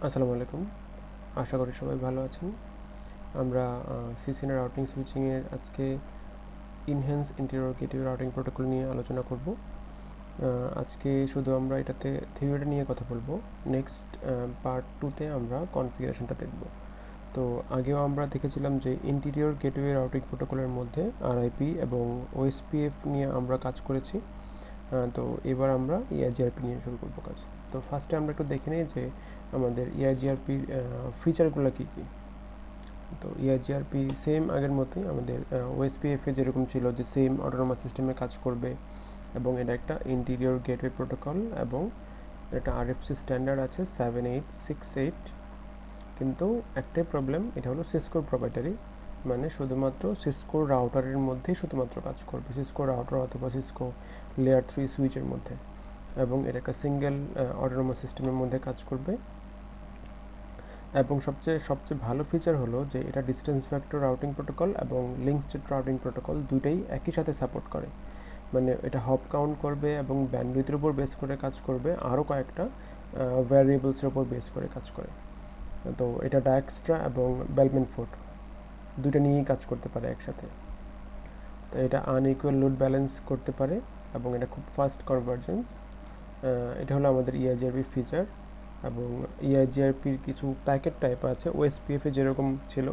আসসালামু আলাইকুম। আশা করি সবাই ভালো আছেন। আমরা সিসিএন রাউটিং সুইচিং এর আজকে enhance interior gateway routing protocol নিয়ে আলোচনা করব। আজকে শুধু আমরা এটাতে থিওরি নিয়ে কথা বলবো। নেক্সট পার্ট 2তে আমরা কনফিগারেশনটা দেখব। তো আগেও আমরা দেখেছিলাম যে ইন্টেরিয়র গেটওয়ে রাউটিং প্রোটোকলের মধ্যে আরআইপি এবং ওএসপিএফ নিয়ে আমরা কাজ করেছি। তো এবার আমরা ইআইজিআরপি নিয়ে শুরু করব কাজ। তো ফার্স্টে আমরা একটু দেখে নিই যে আমাদের ইআইজিআরপির ফিচারগুলো কী কী। তো ইআইজিআরপি সেম আগের মতোই আমাদের ওএসপিএফে যেরকম ছিল যে সেম অটোনোমাস সিস্টেমে কাজ করবে এবং এটা একটা ইন্টিরিয়র গেটওয়ে প্রোটোকল এবং এটা আরএফসি স্ট্যান্ডার্ড আছে 7868। কিন্তু একটাই প্রবলেম, এটা হলো সিসকোর প্রোপ্রাইটারি, মানে শুধুমাত্র সিসকোর রাউটারের মধ্যেই শুধুমাত্র কাজ করবে, সিসকো রাউটার অথবা সিসকো লেয়ার 3 সুইচের মধ্যে, এবং এটা একটা সিঙ্গেল অটোনোমাস সিস্টেমের মধ্যে কাজ করবে। এবং সবচেয়ে ভালো ফিচার হলো যে এটা ডিস্টেন্স ভেক্টর রাউটিং প্রোটোকল এবং লিঙ্ক স্টেট রাউটিং প্রোটোকল দুইটাই একই সাথে সাপোর্ট করে। মানে এটা হপ কাউন্ট করবে এবং ব্যান্ডউইথের উপর বেস করে কাজ করবে, আরও কয়েকটা ভ্যারিয়েবলসের উপর বেস করে কাজ করে। তো এটা ডায়াক্সট্রা এবং বেলম্যান ফোর্ড দুইটা নিয়েই কাজ করতে পারে একসাথে। তো এটা আনইকুয়াল লোড ব্যালেন্স করতে পারে এবং এটা খুব ফাস্ট কনভার্জেন্স। এটা হলো আমাদের ইআইজিআরপি ফিচার। এবং ইআইজিআরপির কিছু প্যাকেট টাইপ আছে, ওএসপিএফে যেরকম ছিল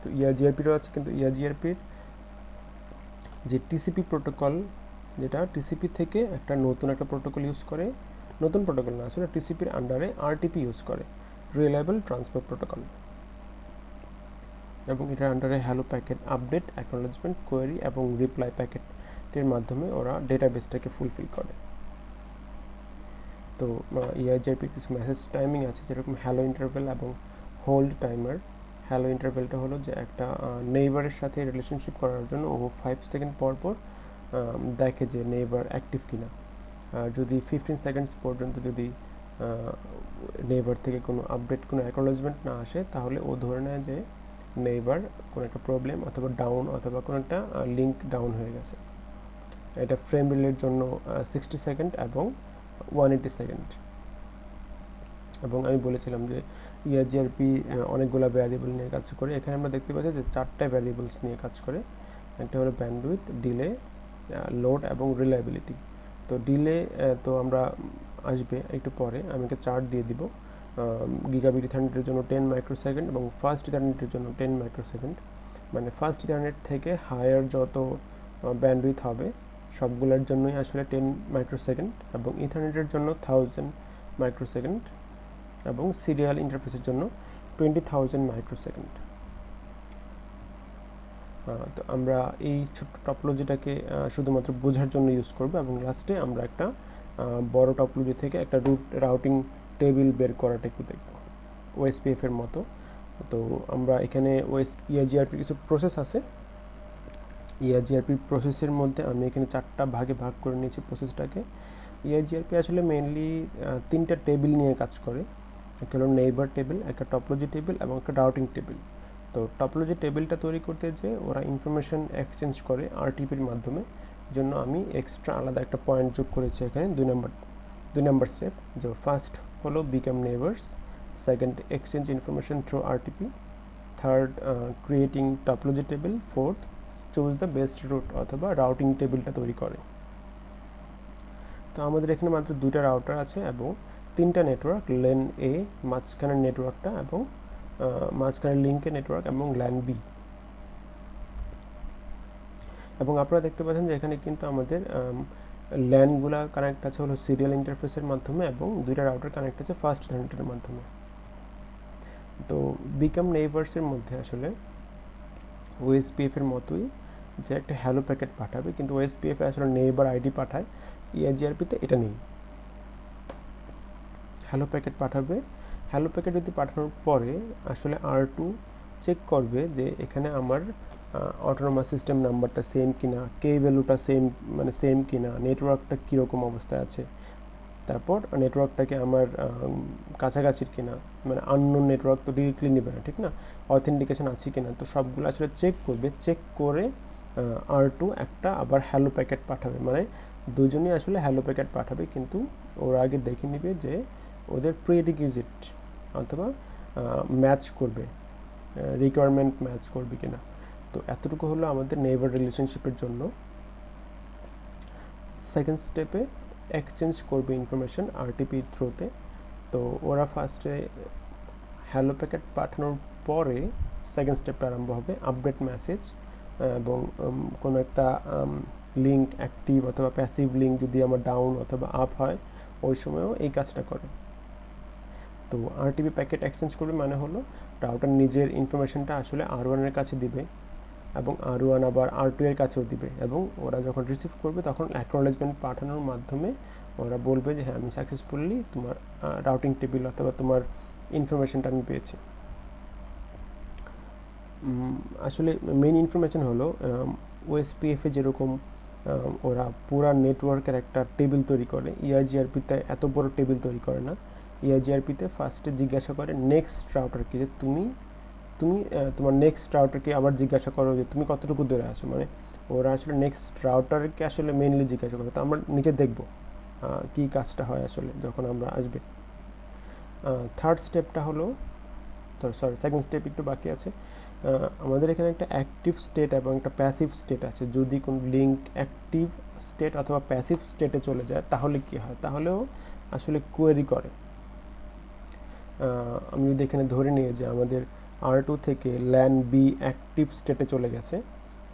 তো ইআইজিআরপিরও আছে, কিন্তু ইআইজিআরপির যে টিসিপি প্রোটোকল, যেটা টিসিপি থেকে একটা নতুন একটা প্রোটোকল ইউজ করে, নতুন প্রোটোকল না আসলে টিসিপির আন্ডারে আরটিপি ইউজ করে, রিলায়েবল ট্রান্সপোর্ট প্রোটোকল, এবং এটার আন্ডারে hello packet update, acknowledgement, query এবং রিপ্লাই প্যাকেটের মাধ্যমে ওরা ডেটাবেসটাকে ফুলফিল করে। তো ইআইজিআরপির কিছু মেসেজ টাইমিং আছে, যেরকম হ্যালো ইন্টারভেল এবং হোল্ড টাইমার। হ্যালো ইন্টারভেলটা হলো যে একটা নেইবারের সাথে রিলেশনশিপ করার জন্য ও 5 সেকেন্ড পর পর দেখে যে নেইবার অ্যাক্টিভ কিনা। যদি 15 সেকেন্ডস পর্যন্ত যদি নেইবার থেকে কোনো আপডেট, কোনো অ্যাকনোলেজমেন্ট না আসে, তাহলে ও ধরে নেয় যে নেইবার কোনো একটা প্রবলেম অথবা ডাউন অথবা কোনো একটা লিঙ্ক ডাউন হয়ে গেছে। এটা ফ্রেম রিলের জন্য 60 সেকেন্ড এবং 180 সেকেন্ড। এবং আমি বলেছিলাম যে ইআইজিআরপি অনেকগুলো ভ্যারিয়েবল নিয়ে কাজ করে। এখানে আমরা দেখতে পাচ্ছি যে 4টা ভ্যারিয়েবলস নিয়ে কাজ করে। একটা হলো ব্যান্ডউইথ, ডিলে, লোড এবং রিলায়েবিলিটি। তো ডিলে তো আমরা আসবে একটু পরে, আমি একটা চার্ট দিয়ে দিব। গিগাবিট ইথারনেটের জন্য 10 মাইক্রোসেকেন্ড এবং ফাস্ট ইথারনেটের জন্য 10 মাইক্রোসেকেন্ড। মানে ফাস্ট ইথারনেট থেকে হায়ার যত ব্যান্ডউইথ হবে সবগুলোর জন্যই আসলে 10 মাইক্রোসেকেন্ড, এবং ইথারনেটের জন্য 1000 মাইক্রোসেকেন্ড, এবং সিরিয়াল ইন্টারফেসের জন্য 20,000 মাইক্রোসেকেন্ড। তো আমরা এই ছোট্ট টপোলজিটাকে শুধুমাত্র বোঝার জন্য ইউজ করব, এবং লাস্টে আমরা একটা বড় টপোলজি থেকে একটা রাউটিং টেবিল বের করাটা একটু দেখব ওএসপিএফের মতো। তো আমরা এখানে ইআইজিআরপির কিছু প্রসেস আছে। ইআইজিআরপির প্রসেসের মধ্যে আমি এখানে 4টা ভাগে ভাগ করে নিয়েছি প্রসেসটাকে। ইআইজিআরপি আসলে মেইনলি 3টা টেবিল নিয়ে কাজ করে। একটা হলো নেইবার টেবিল, একটা টপোলজি টেবিল এবং একটা রাউটিং টেবিল। তো টপোলজি টেবিলটা তৈরি করতে যে ওরা ইনফরমেশন এক্সচেঞ্জ করে আরটিপির মাধ্যমে, জন্য আমি এক্সট্রা আলাদা একটা পয়েন্ট যোগ করেছি এখানে 2 নাম্বার স্টেপ। যে ফার্স্ট হলো become neighbours, second exchange information through RTP, third creating topology table, fourth choose the best route অথবা রাউটিং টেবিলটা তৈরি করে। তো আমাদের এখানে মাত্র 2টা রাউটার আছে এবং 3টা নেটওয়ার্ক, লেন এ, মাঝখানের নেটওয়ার্কটা, এবং মাঝখানের লিঙ্কের নেটওয়ার্ক এবং ল্যান বি। এবং আপনারা দেখতে পাচ্ছেন যে এখানে কিন্তু আমাদের ল্যানগুলা কানেক্ট আছে হলো সিরিয়াল ইন্টারফেসের মাধ্যমে, এবং 2টা রাউটার কানেক্ট আছে ফাস্ট ইথারনেটের মাধ্যমে। তো বিকাম নেইবার্সের মধ্যে আসলে ওএসপিএফের মতোই যে একটা হ্যালো প্যাকেট পাঠাবে, কিন্তু ওএসপিএফ আসলে নেইবার আইডি পাঠায়, ইআইজিআরপিতে এটা নেই। হ্যালো প্যাকেট পাঠাবে, হ্যালো প্যাকেট যদি পাঠানোর পরে আসলে R2 চেক করবে যে এখানে আমার অটোনোমাস সিস্টেম নাম্বারটা সেম কিনা, কে ভ্যালুটা সেম কিনা, নেটওয়ার্কটা কীরকম অবস্থায় আছে, তারপর নেটওয়ার্কটাকে আমার কাছাকাছির কিনা, মানে আননোন নেটওয়ার্ক তো ডিরেক্টলি নেবে না, ঠিক না, অথেন্টিকেশন আছে কিনা, তো সবগুলো আসলে চেক করবে। চেক করে R2 একটা আবার হ্যালো প্যাকেট পাঠাবে, মানে দুজনই আসলে হ্যালো প্যাকেট পাঠাবে, কিন্তু ওরা আগে দেখে নেবে যে ওদের প্রিরিকুইজিট অথবা ম্যাচ করবে, রিকোয়ারমেন্ট ম্যাচ করবে কিনা। তো এতটুকু হলো আমাদের নেইবার রিলেশনশিপের জন্য। সেকেন্ড স্টেপে এক্সচেঞ্জ করবে ইনফরমেশন আরটিপির থ্রুতে। তো ওরা ফার্স্টে হ্যালো প্যাকেট পাঠানোর পরে সেকেন্ড স্টেপটা আরম্ভ হবে আপডেট মেসেজ, এবং কোনো একটা লিঙ্ক অ্যাক্টিভ অথবা প্যাসিভ লিঙ্ক যদি আমার ডাউন অথবা আপ হয় ওই সময়ও এই কাজটা করে। তো আরটিপি প্যাকেট এক্সচেঞ্জ করবে মানে হলো রাউটার নিজের ইনফরমেশনটা আসলে R1 এর কাছে দিবে এবং R1 আবার R2 এর কাছেও দিবে, এবং ওরা যখন রিসিভ করবে তখন অ্যাকনোলেজমেন্ট পাঠানোর মাধ্যমে ওরা বলবে যে হ্যাঁ আমি সাকসেসফুলি তোমার রাউটিং টেবিল অথবা তোমার ইনফরমেশনটা আমি পেয়েছি। আসলে মেইন ইনফরমেশন হলো ওএসপিএফে যেরকম ওরা পুরা নেটওয়ার্কের একটা টেবিল তৈরি করে, ইআইজিআরপিতে এত বড় টেবিল তৈরি করে না। ইআইজিআরপিতে ফার্স্টে জিজ্ঞাসা করে নেক্সট রাউটারকে যে তুমি তোমার নেক্সট রাউটারকে আবার জিজ্ঞাসা করো যে তুমি কতটুকু দূরে আছো, মানে ওরা আসলে নেক্সট রাউটারকে আসলে মেইনলি জিজ্ঞাসা করে। তো আমরা নিচে দেখব কী কাজটা হয় আসলে যখন আমরা আসবে। থার্ড স্টেপটা হলো, সেকেন্ড স্টেপ একটু বাকি আছে। আমাদের এখানে একটা অ্যাক্টিভ স্টেট এবং একটা প্যাসিভ স্টেট আছে। যদি কোনো লিঙ্ক অ্যাক্টিভ স্টেট অথবা প্যাসিভ স্টেটে চলে যায় তাহলে কী হয়, তাহলেও আসলে কোয়েরি করে। আমি যদি এখানে ধরে নিই যে আমাদের R2 থেকে ল্যান বি অ্যাক্টিভ স্টেটে চলে গেছে,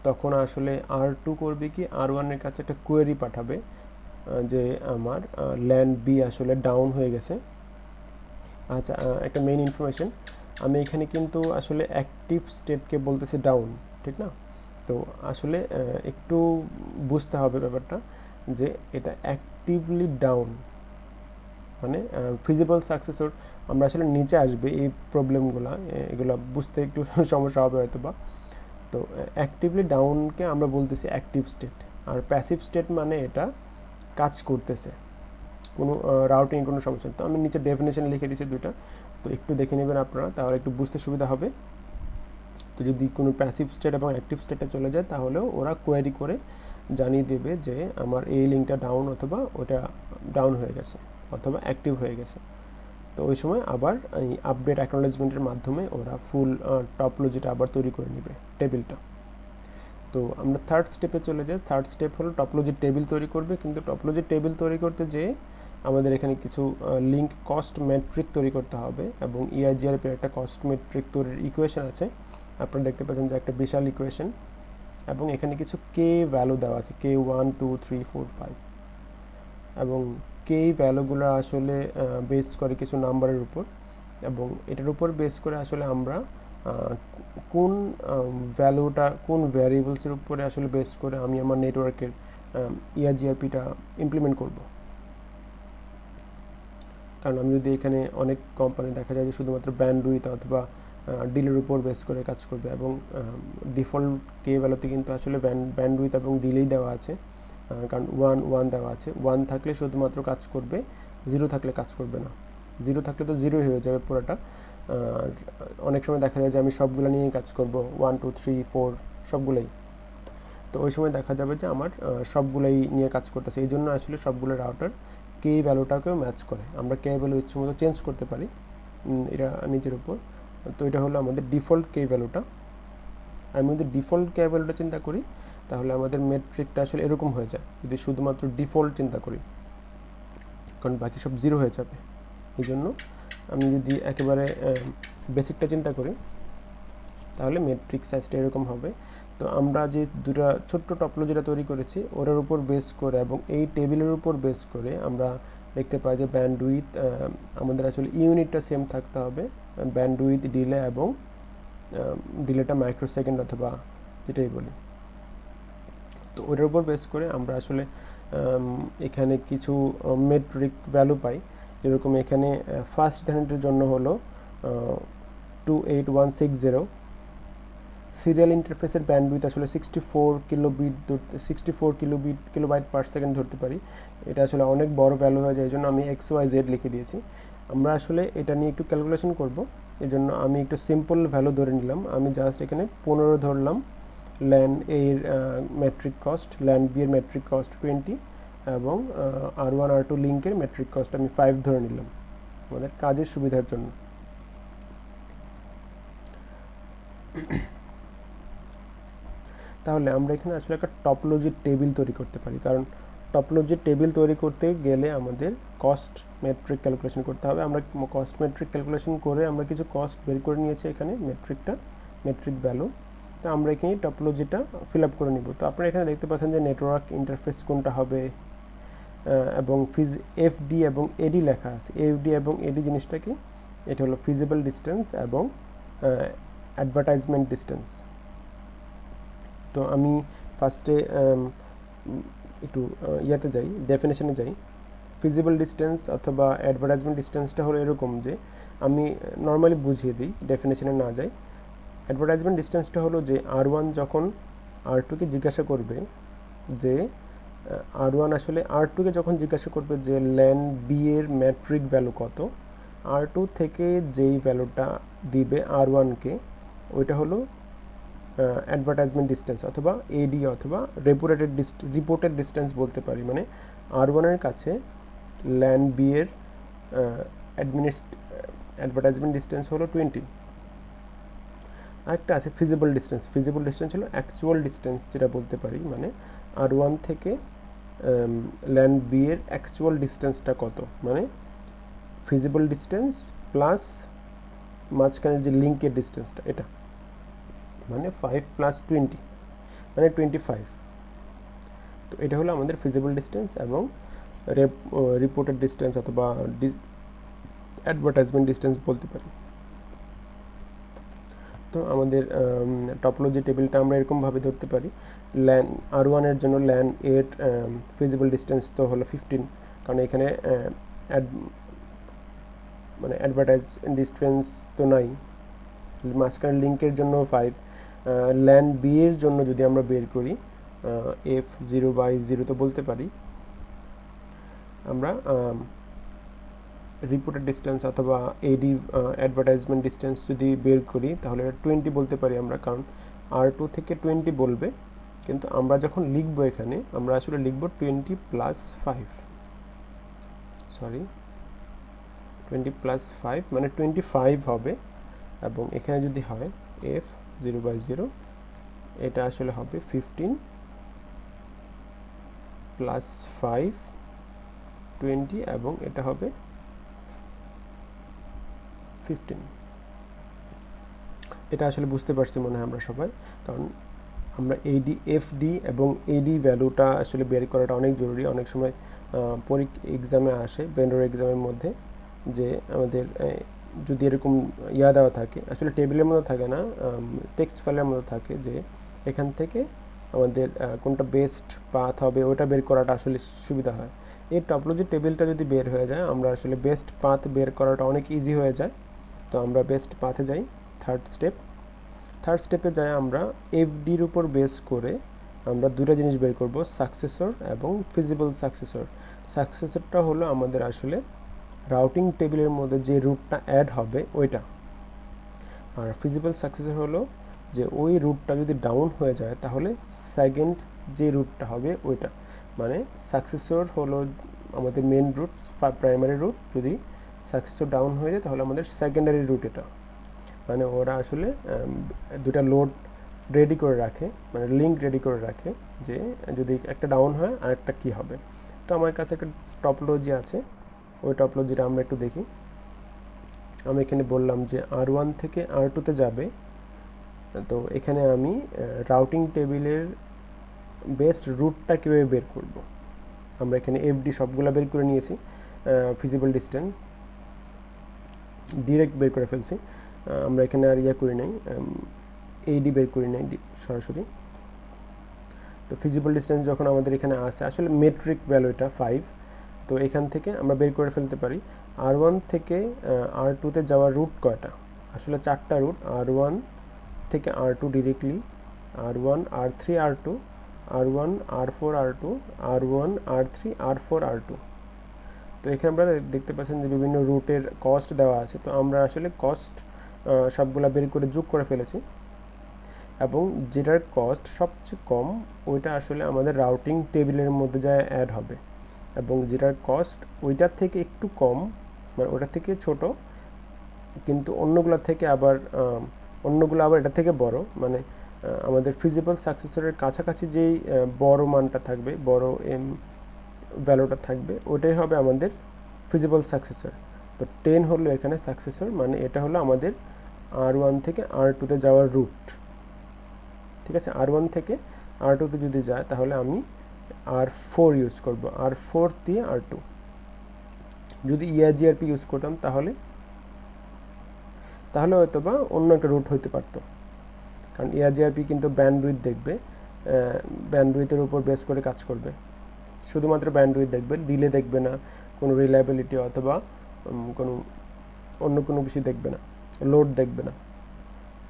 তখন আসলে R2 করবে কি R1 এর কাছে একটা কোয়েরি পাঠাবে যে আমার ল্যান বি আসলে ডাউন হয়ে গেছে। আচ্ছা, একটা মেইন ইনফরমেশন, আমি এখানে কিন্তু আসলে অ্যাক্টিভ স্টেটকে বলতেছি ডাউন, ঠিক না? তো আসলে একটু বুঝতে হবে ব্যাপারটা যে এটা অ্যাক্টিভলি ডাউন মানে ফিজিবল সাকসেসর। আমরা আসলে নিচে আসবে এই প্রবলেমগুলো, এগুলো বুঝতে একটু সমস্যা হবে হয়তো বা। তো অ্যাক্টিভলি ডাউনকে আমরা বলতেছি অ্যাক্টিভ স্টেট, আর প্যাসিভ স্টেট মানে এটা কাজ করতেছে, কোনো রাউটিং কোনো সমস্যা। তো আমি নিচে ডেফিনেশন লিখে দিয়েছি দুইটা, তো একটু দেখে নেবেন আপনারা, তাহলে একটু বুঝতে সুবিধা হবে। তো যদি কোনো প্যাসিভ স্টেট এবং অ্যাক্টিভ স্টেটে চলে যায় তাহলেও ওরা কোয়ারি করে জানিয়ে দেবে যে আমার এই লিঙ্কটা ডাউন অথবা ওটা ডাউন হয়ে গেছে অথবা অ্যাক্টিভ হয়ে গেছে। তো ওই সময় আবার এই আপডেট অ্যাকনোলেজমেন্টের মাধ্যমে ওরা ফুল টপোলজিটা আবার তৈরি করে নেবে টেবিলটা। তো আমরা থার্ড স্টেপে চলে যাই। থার্ড স্টেপ হলো টপোলজি টেবিল তৈরি করবে, কিন্তু টপোলজি টেবিল তৈরি করতে যেয়ে আমাদের এখানে কিছু লিঙ্ক কস্ট মেট্রিক তৈরি করতে হবে, এবং ইআইজিআরপির একটা কস্ট মেট্রিক তৈরির ইকুয়েশন আছে। আপনারা দেখতে পাচ্ছেন যে একটা বিশাল ইকুয়েশন, এবং এখানে কিছু কে ভ্যালু দেওয়া আছে, কে 1 2 3 4 5, এবং কে ভ্যালুগুলো আসলে বেস করে কিছু নাম্বারের উপর, এবং এটার উপর বেস করে আসলে আমরা কোন ভ্যালুটা কোন ভ্যারিয়েবলসের উপরে আসলে বেস করে আমি আমার নেটওয়ার্কের ইআইজিআরপিটা ইমপ্লিমেন্ট করব। কারণ আমি যদি এখানে অনেক কোম্পানি দেখা যায় যে শুধুমাত্র ব্যান্ডউইথ অথবা ডিলের উপর বেস করে কাজ করবে, এবং ডিফল্ট কে ভ্যালুতে কিন্তু আসলে ব্যান্ডউইথ এবং ডিলেই দেওয়া আছে, কারণ 1 1 দেওয়া আছে। 1 থাকলে শুধুমাত্র কাজ করবে, 0 থাকলে কাজ করবে না। 0 থাকলে তো 0 হয়ে যাবে পুরোটা। আর অনেক সময় দেখা যায় যে আমি সবগুলো নিয়েই কাজ করব, 1 2 3 4 সবগুলোই। তো ওই সময় দেখা যাবে যে আমার সবগুলোই নিয়ে কাজ করতেছে। এই জন্য আসলে সবগুলো রাউটার কে ভ্যালুটাকেও ম্যাচ করে। আমরা কে ভ্যালু ইচ্ছে মতো চেঞ্জ করতে পারি, এটা নিজের উপর। তো এটা হলো আমাদের ডিফল্ট কে ভ্যালুটা। আমি যদি ডিফল্ট কে ভ্যালুটা চিন্তা করি তাহলে আমাদের মেট্রিকটা আসলে এরকম হয়ে যায় যদি শুধুমাত্র ডিফল্ট চিন্তা করি, কারণ বাকি সব 0 হয়ে যাবে। এই জন্য আমি যদি একেবারে বেসিকটা চিন্তা করি তাহলে মেট্রিক সাইজটা এরকম হবে। তো আমরা যে দুটো ছোট্ট টপোলজিটা তৈরি করেছি ওটার উপর বেস করে এবং এই টেবিলের উপর বেস করে আমরা দেখতে পাই যে ব্যান্ডউইথ আমাদের আসলে ইউনিটটা সেম থাকতে হবে, ব্যান্ডউইথ ডিলে, এবং ডিলেটা মাইক্রোসেকেন্ড অথবা যেটাই বলি। তো ওটার উপর বেস করে আমরা আসলে এখানে কিছু মেট্রিক ভ্যালু পাই, যেরকম এখানে ফার্স্ট ইন্টারনেটের জন্য হলো 28160, সিরিয়াল ইন্টারফেসের ব্যান্ডউইথ আসলে 64 কিলোবাইট পার সেকেন্ড ধরতে পারি। এটা আসলে অনেক বড় ভ্যালু হয়ে যায়, এই জন্য আমি XYZ লিখে দিয়েছি। আমরা আসলে এটা নিয়ে একটু ক্যালকুলেশন করব, এই জন্য আমি একটু সিম্পল ভ্যালু ধরে নিলাম। আমি জাস্ট এখানে 15 ধরলাম ল্যান এর মেট্রিক কস্ট, ল্যান বি এর মেট্রিক কস্ট 20, এবং R1 R2 লিঙ্কের মেট্রিক কস্ট আমি 5 ধরে নিলাম আমাদের কাজের সুবিধার জন্য। তাহলে আমরা এখানে আসলে একটা টপোলজি টেবিল তৈরি করতে পারি, কারণ টপোলজি টেবিল তৈরি করতে গেলে আমাদের কস্ট মেট্রিক ক্যালকুলেশন করতে হবে। আমরা কস্ট মেট্রিক ক্যালকুলেশন করে আমরা কিছু কস্ট বের করে নিয়েছি এখানে মেট্রিক ভ্যালু। তো আমরা এখানে টপোলজিটা ফিল আপ করে নিব। তো আপনারা এখানে দেখতে পাচ্ছেন যে নেটওয়ার্ক ইন্টারফেস কোনটা হবে, এবং এফডি এবং এডি লেখা আছে। এফডি এবং এডি জিনিসটা কি? এটা হলো ফিজিবল ডিস্টেন্স এবং অ্যাডভার্টাইজমেন্ট ডিস্টেন্স। তো আমি ফার্স্টে একটু ইয়াতে যাই, ডেফিনেশনে যাই। ফিজিবল ডিস্টেন্স অথবা অ্যাডভার্টাইজমেন্ট ডিস্টেন্সটা হলো এরকম, যে আমি নর্মালি বুঝিয়ে দিই, ডেফিনেশনে না যাই। অ্যাডভার্টাইজমেন্ট ডিস্টেন্সটা হলো যে R1 যখন R2কে জিজ্ঞাসা করবে যে R1 আসলে R2কে যখন জিজ্ঞাসা করবে যে ল্যান বি এর ম্যাট্রিক ভ্যালু কত, R2 থেকে যেই ভ্যালুটা দিবে R1কে, ওইটা হলো অ্যাডভার্টাইজমেন্ট ডিস্টেন্স অথবা এডি অথবা রিপোর্টেড ডিস্টেন্স বলতে পারি। মানে R1 এর কাছে ল্যান বি এর অ্যাডভার্টাইজমেন্ট ডিস্টেন্স হলো 20। আরেকটা আছে ফিজিবল ডিস্টেন্স। ফিজিবল ডিস্টেন্স হলো অ্যাকচুয়াল ডিস্টেন্স যেটা বলতে পারি, মানে R1 থেকে ল্যান বি এর অ্যাকচুয়াল ডিস্টেন্সটা কত, মানে ফিজিবল ডিস্টেন্স প্লাস মাঝখানের যে লিঙ্কের ডিস্টেন্সটা, এটা মানে 5 + 20 মানে 25। তো এটা হলো আমাদের ফিজিবল ডিস্টেন্স এবং রিপোর্টেড ডিস্টেন্স অথবা অ্যাডভার্টাইজমেন্ট ডিস্টেন্স বলতে পারি। তো আমাদের টপোলজি টেবিলটা আমরা এরকমভাবে ধরতে পারি। ল্যান R1 এর জন্য ল্যান এর ফিজিবল ডিস্টেন্স তো হলো 15, কারণ এখানে মানে অ্যাডভার্টাইজ ডিস্টেন্স তো নাই। মাঝখানে লিঙ্কের জন্য 5। ল্যান বি এর জন্য যদি আমরা বের করি F0/0 তো বলতে পারি আমরা রিপোর্টেড ডিস্টেন্স অথবা এডি অ্যাডভার্টাইজমেন্ট ডিস্টেন্স যদি বের করি তাহলে 20 বলতে পারি আমরা, কারণ R2 থেকে 20 বলবে, কিন্তু আমরা যখন লিখবো এখানে আমরা আসলে লিখবো 20 + 5, সরি 20 + 5 মানে 25 হবে। এবং এখানে যদি হয় F0/0, এটা আসলে হবে 15 + 5 20 এবং এটা হবে 15। এটা আসলে বুঝতে পারছি মনে হয় আমরা সবাই, কারণ আমরা এফডি এবং এডি ভ্যালুটা আসলে বের করাটা অনেক জরুরি। অনেক সময় এক্সামে আসে, ভেন্ডর এক্সামের মধ্যে, যে আমাদের যদি এরকম দেওয়া থাকে, আসলে টেবিলের মধ্যে থাকে না, টেক্সট ফাইলের মধ্যে থাকে, যে এখান থেকে আমাদের কোনটা বেস্ট পাথ হবে ওটা বের করাটা আসলে সুবিধা হয়। এই টপোলজি টেবিলটা যদি বের হয়ে যায়, আমরা আসলে বেস্ট পাথ বের করাটা অনেক ইজি হয়ে যায়। তো আমরা বেস্ট পাথে যাই। থার্ড স্টেপে যাই আমরা এফডির উপর বেস করে আমরা দুটো জিনিস বের করব, সাকসেসর এবং ফিজিবল সাকসেসর। সাকসেসরটা হলো আমাদের আসলে রাউটিং টেবিলের মধ্যে যে রুটটা অ্যাড হবে ওইটা, আর ফিজিবল সাকসেসর হলো যে ওই রুটটা যদি ডাউন হয়ে যায় তাহলে সেকেন্ড যে রুটটা হবে ওইটা। মানে সাকসেসর হলো আমাদের মেন রুট, প্রাইমারি রুট, যদি সাকসেসর ডাউন হয়ে যায় তাহলে আমাদের সেকেন্ডারি রুট এটা। মানে ওরা আসলে দুটা লোড রেডি করে রাখে, মানে লিঙ্ক রেডি করে রাখে, যে যদি একটা ডাউন হয় আর একটা কী হবে। তো আমার কাছে একটা টপোলজি আছে, ওই টপোলজিটা আমরা একটু দেখি। আমি এখানে বললাম যে R1 থেকে R2তে যাবে, তো এখানে আমি রাউটিং টেবিলের বেস্ট রুটটা কীভাবে বের করব। আমরা এখানে এফডি সবগুলো বের করে নিয়েছি, ফিজিবল ডিস্টেন্স ডিরেক্ট বের করে ফেলছি। আমরা এখানে আর করি নাই, এইডি বের করি নাই সরাসরি। তো ফিজিবল ডিস্টেন্স যখন আমাদের এখানে আসে, আসলে মেট্রিক ভ্যালু এটা 5, তো এখান থেকে আমরা বের করে ফেলতে পারি R1 থেকে R2তে যাওয়ার রুট কয়টা। আসলে 4টা রুট, R1 থেকে R2 directly, R1 R3 R2, R1 R4 R2, R1 R3 R4 R2। তো এখানে আমরা দেখতে পাচ্ছেন যে বিভিন্ন রুটের কস্ট দেওয়া আছে। তো আমরা আসলে কস্ট সবগুলা বের করে যোগ করে ফেলেছি, এবং যেটার কস্ট সবচেয়ে কম ওইটা আসলে আমাদের রাউটিং টেবিলের মধ্যে যায় অ্যাড হবে, এবং যেটার কস্ট ওইটার থেকে একটু কম, মানে ওটার থেকে ছোট কিন্তু অন্যগুলোর থেকে আবার অন্যগুলো আবার এটা থেকে বড়, মানে আমাদের ফিজিবল সাকসেসরের কাছাকাছি যেই বড় মানটা থাকবে, বড় এম ভ্যালুটা থাকবে, ওটাই হবে আমাদের ফিজিবল সাকসেসর। তো 10 হলো এখানে সাকসেসর, মানে এটা হলো আমাদের R1 থেকে R2-তে যাওয়ার রুট। ঠিক আছে, R1 থেকে R2-তে যদি যায় তাহলে আমি R4 ইউজ করব, R4 দিয়ে R2। যদি EIGRP ইউজ করতাম তাহলে হয়তো বা অন্য একটা রুট হইতে পারতো, কারণ EIGRP কিন্তু ব্যান্ডউইথ দেখবে, ব্যান্ডউইথের উপর বেস করে কাজ করবে, শুধুমাত্র ব্যান্ডউইথ দেখবে, ডিলে দেখবে না, কোনো রিলায়েবিলিটি অথবা কোনো অন্য কোনো কিছু দেখবে না, লোড দেখবে না।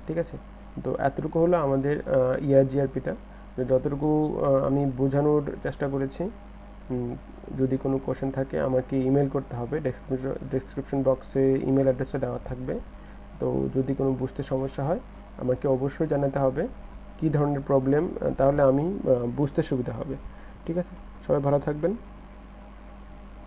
ঠিক আছে, তো এতটুকু হলো আমাদের EIGRPটা। যতটুকু আমি বোঝানোর চেষ্টা করেছি। যদি কোনো কোশ্চেন থাকে আমাকে ইমেল করতে হবে, ডেসক্রিপশন বক্সে ইমেল অ্যাড্রেসটা দেওয়া থাকবে। তো যদি কোনো বুঝতে সমস্যা হয় আমাকে অবশ্যই জানাতে হবে কী ধরনের প্রবলেম, তাহলে আমি বুঝতে সুবিধা হবে। ঠিক আছে, সবাই ভালো থাকবেন।